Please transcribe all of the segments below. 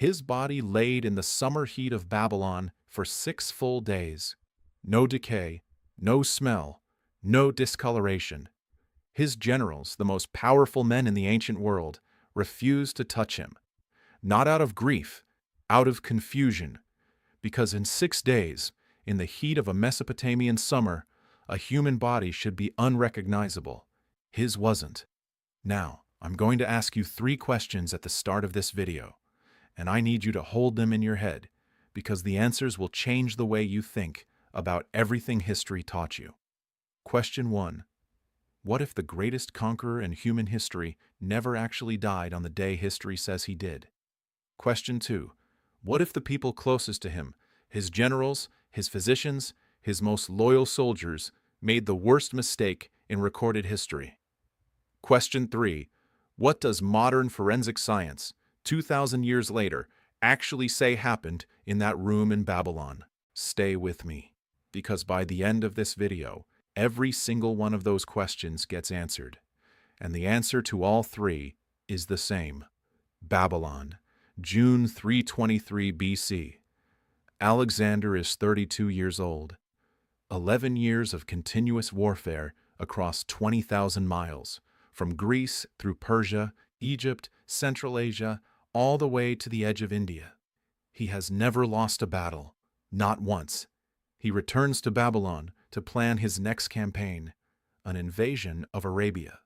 His body laid in the summer heat of Babylon for 6 full days. No decay, no smell, no discoloration. His generals, the most powerful men in the ancient world, refused to touch him, not out of grief, out of confusion, because in 6 days, in the heat of a Mesopotamian summer, a human body should be unrecognizable. His wasn't. Now, I'm going to ask you 3 questions at the start of this video, and I need you to hold them in your head, because the answers will change the way you think about everything history taught you. Question 1. What if the greatest conqueror in human history never actually died on the day history says he did? Question 2. What if the people closest to him, his generals, his physicians, his most loyal soldiers, made the worst mistake in recorded history? Question 3. What does modern forensic science, 2,000 years later, actually say happened in that room in Babylon? Stay with me, because by the end of this video, every single one of those questions gets answered. And the answer to all 3 is the same. Babylon, June 323 BC. Alexander is 32 years old. 11 years of continuous warfare across 20,000 miles, from Greece through Persia, Egypt, Central Asia, all the way to the edge of India. He has never lost a battle, not once. He returns to Babylon to plan his next campaign, an invasion of Arabia.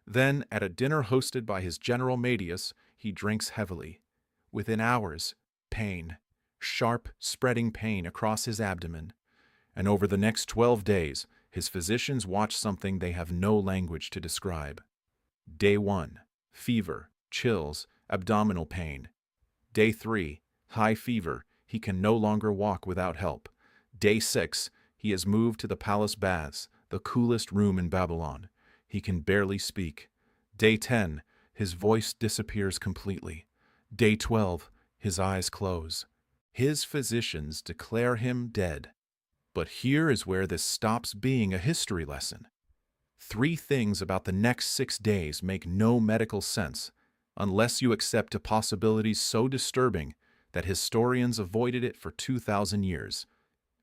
Then, at a dinner hosted by his general Medius, he drinks heavily. Within hours, pain, sharp, spreading pain across his abdomen. And over the next 12 days, his physicians watch something they have no language to describe. Day 1, fever, chills, abdominal pain. Day 3, high fever, he can no longer walk without help. Day 6, he is moved to the palace baths, the coolest room in Babylon. He can barely speak. Day 10, his voice disappears completely. Day 12, his eyes close. His physicians declare him dead. But here is where this stops being a history lesson. 3 things about the next 6 days make no medical sense unless you accept a possibility so disturbing that historians avoided it for 2,000 years.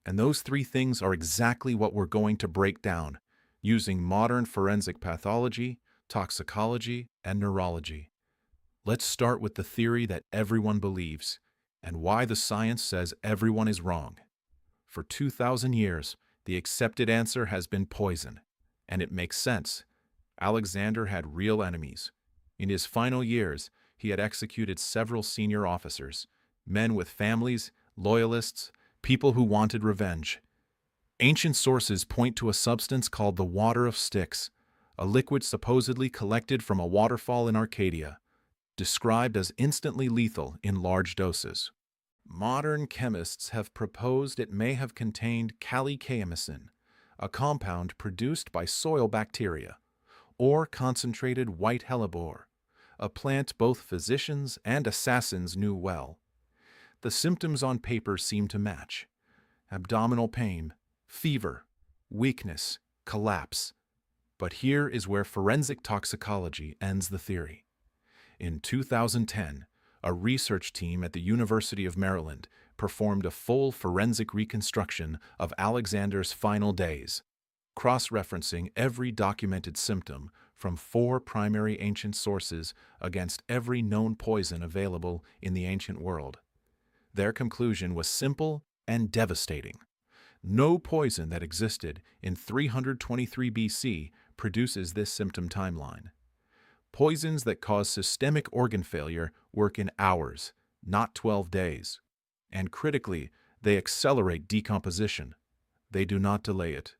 And those 3 things are exactly what we're going to break down using modern forensic pathology, toxicology, and neurology. Let's start with the theory that everyone believes and why the science says everyone is wrong. For 2,000 years, the accepted answer has been poison, and it makes sense. Alexander had real enemies. In his final years, he had executed several senior officers, men with families, loyalists, people who wanted revenge. Ancient sources point to a substance called the water of Styx, a liquid supposedly collected from a waterfall in Arcadia, described as instantly lethal in large doses. Modern chemists have proposed it may have contained calicamycin, a compound produced by soil bacteria, or concentrated white hellebore, a plant both physicians and assassins knew well. The symptoms on paper seem to match: abdominal pain, fever, weakness, collapse. But here is where forensic toxicology ends the theory. In 2010, a research team at the University of Maryland performed a full forensic reconstruction of Alexander's final days, cross-referencing every documented symptom from 4 primary ancient sources against every known poison available in the ancient world. Their conclusion was simple and devastating. No poison that existed in 323 BC produces this symptom timeline. Poisons that cause systemic organ failure work in hours, not 12 days. And critically, they accelerate decomposition. They do not delay it.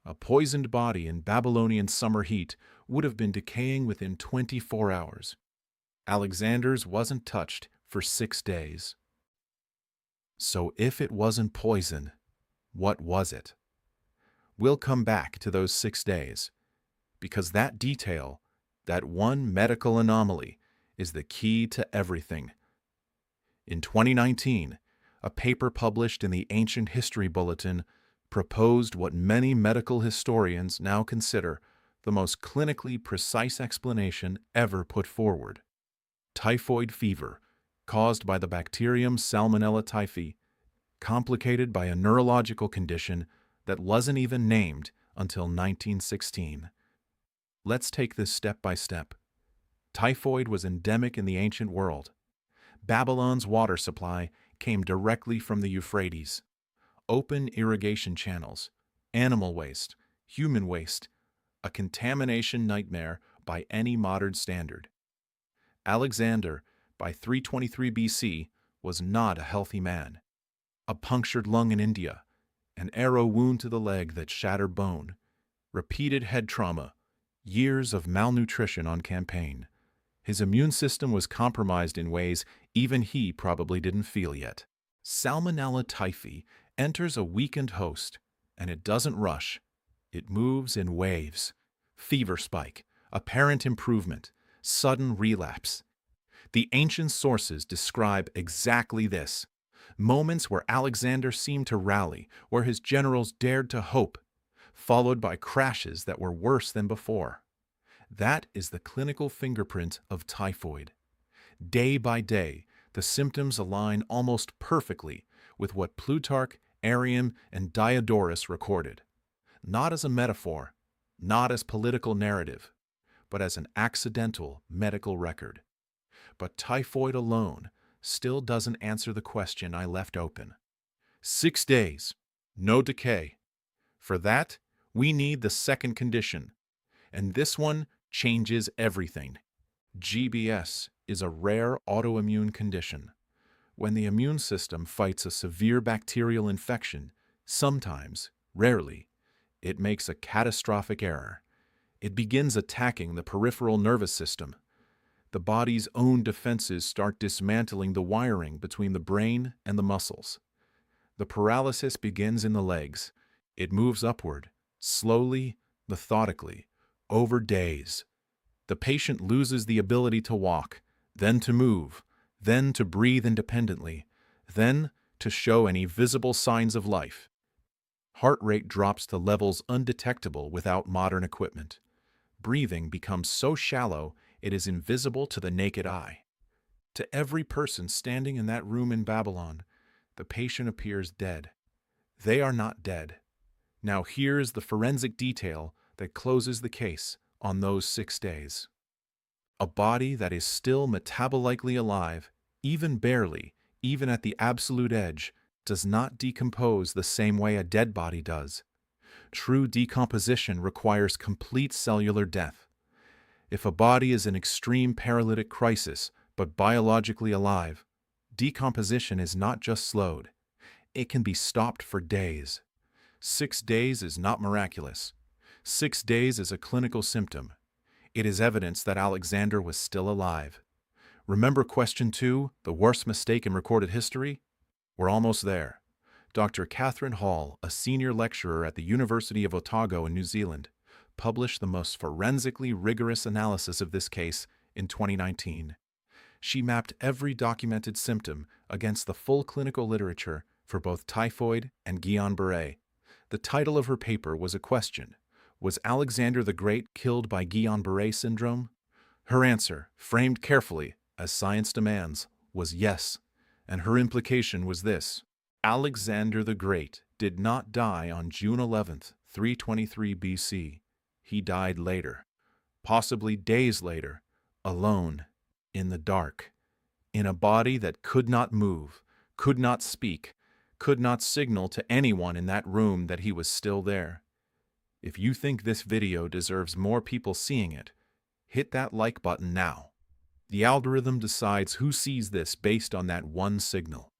A poisoned body in Babylonian summer heat would have been decaying within 24 hours. Alexander's wasn't touched for 6 days. So if it wasn't poison, what was it? We'll come back to those 6 days, because that detail, that one medical anomaly, is the key to everything. In 2019, a paper published in the Ancient History Bulletin proposed what many medical historians now consider the most clinically precise explanation ever put forward. Typhoid fever, caused by the bacterium Salmonella typhi, complicated by a neurological condition that wasn't even named until 1916. Let's take this step by step. Typhoid was endemic in the ancient world. Babylon's water supply came directly from the Euphrates. Open irrigation channels, animal waste, human waste, a contamination nightmare by any modern standard. Alexander, by 323 BC, was not a healthy man. A punctured lung in India, an arrow wound to the leg that shattered bone, repeated head trauma, years of malnutrition on campaign. His immune system was compromised in ways even he probably didn't feel yet. Salmonella typhi enters a weakened host, and it doesn't rush. It moves in waves. Fever spike, apparent improvement, sudden relapse. The ancient sources describe exactly this. Moments where Alexander seemed to rally, where his generals dared to hope, followed by crashes that were worse than before. That is the clinical fingerprint of typhoid. Day by day, the symptoms align almost perfectly with what Plutarch, Arrian, and Diodorus recorded. Not as a metaphor, not as political narrative, but as an accidental medical record. But typhoid alone still doesn't answer the question I left open. 6 days, no decay. For that, we need the second condition, and this one changes everything. GBS is a rare autoimmune condition. When the immune system fights a severe bacterial infection, sometimes, rarely, it makes a catastrophic error. It begins attacking the peripheral nervous system. The body's own defenses start dismantling the wiring between the brain and the muscles. The paralysis begins in the legs. It moves upward, slowly, methodically, over days. The patient loses the ability to walk, then to move, then to breathe independently, then to show any visible signs of life. Heart rate drops to levels undetectable without modern equipment. Breathing becomes so shallow it is invisible to the naked eye. To every person standing in that room in Babylon, the patient appears dead. They are not dead. Now here's the forensic detail that closes the case on those 6 days. A body that is still metabolically alive, even barely, even at the absolute edge, does not decompose the same way a dead body does. True decomposition requires complete cellular death. If a body is in extreme paralytic crisis, but biologically alive, decomposition is not just slowed. It can be stopped for days. 6 days is not miraculous. 6 days is a clinical symptom. It is evidence that Alexander was still alive. Remember question 2, the worst mistake in recorded history? We're almost there. Dr. Catherine Hall, a senior lecturer at the University of Otago in New Zealand, published the most forensically rigorous analysis of this case in 2019. She mapped every documented symptom against the full clinical literature for both typhoid and Guillain-Barré. The title of her paper was a question: was Alexander the Great killed by Guillain-Barré syndrome? Her answer, framed carefully, as science demands, was yes, and her implication was this: Alexander the Great did not die on June 11th, 323 BC. He died later, possibly days later, alone, in the dark, in a body that could not move, could not speak, could not signal to anyone in that room that he was still there. If you think this video deserves more people seeing it, hit that like button now. The algorithm decides who sees this based on that one signal.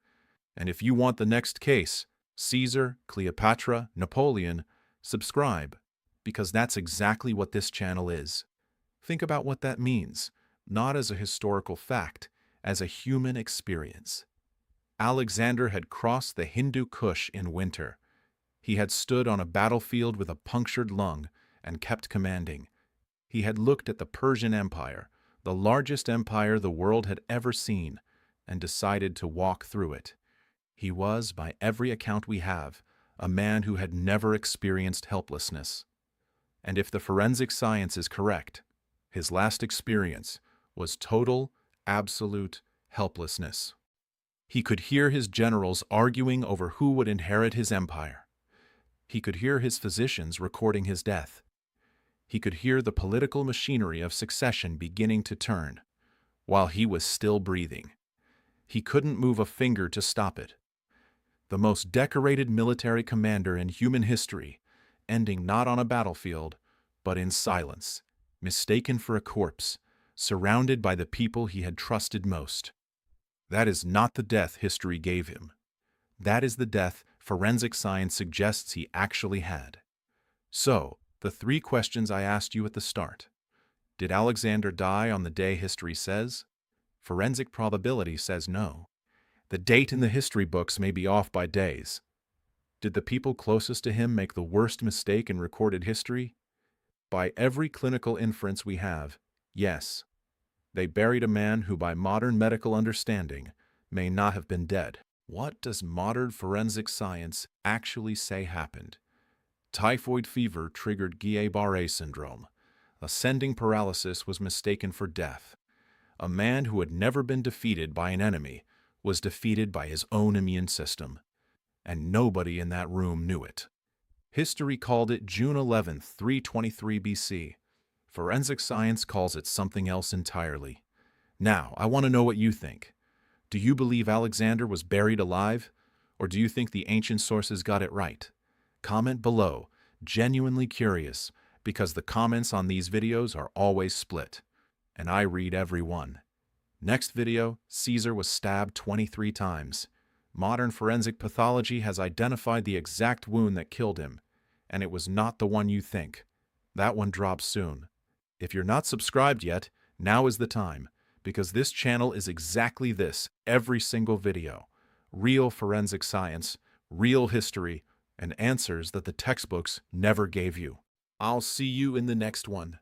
And if you want the next case, Caesar, Cleopatra, Napoleon, subscribe, because that's exactly what this channel is. Think about what that means, not as a historical fact, as a human experience. Alexander had crossed the Hindu Kush in winter. He had stood on a battlefield with a punctured lung and kept commanding. He had looked at the Persian Empire, the largest empire the world had ever seen, and decided to walk through it. He was, by every account we have, a man who had never experienced helplessness. And if the forensic science is correct, his last experience was total, absolute helplessness. He could hear his generals arguing over who would inherit his empire. He could hear his physicians recording his death. He could hear the political machinery of succession beginning to turn, while he was still breathing. He couldn't move a finger to stop it. The most decorated military commander in human history, ending not on a battlefield, but in silence, mistaken for a corpse, surrounded by the people he had trusted most. That is not the death history gave him. That is the death forensic science suggests he actually had. So, the three questions I asked you at the start. Did Alexander die on the day history says? Forensic probability says no. The date in the history books may be off by days. Did the people closest to him make the worst mistake in recorded history? By every clinical inference we have, yes. They buried a man who by modern medical understanding may not have been dead. What does modern forensic science actually say happened? Typhoid fever triggered Guillain-Barré syndrome. Ascending paralysis was mistaken for death. A man who had never been defeated by an enemy was defeated by his own immune system, and nobody in that room knew it. History called it June 11th, 323 BC. Forensic science calls it something else entirely. Now, I want to know what you think. Do you believe Alexander was buried alive, or do you think the ancient sources got it right? Comment below, genuinely curious, because the comments on these videos are always split, and I read every one. Next video, Caesar was stabbed 23 times. Modern forensic pathology has identified the exact wound that killed him, and it was not the one you think. That one drops soon. If you're not subscribed yet, now is the time, because this channel is exactly this every single video. Real forensic science, real history, and answers that the textbooks never gave you. I'll see you in the next one.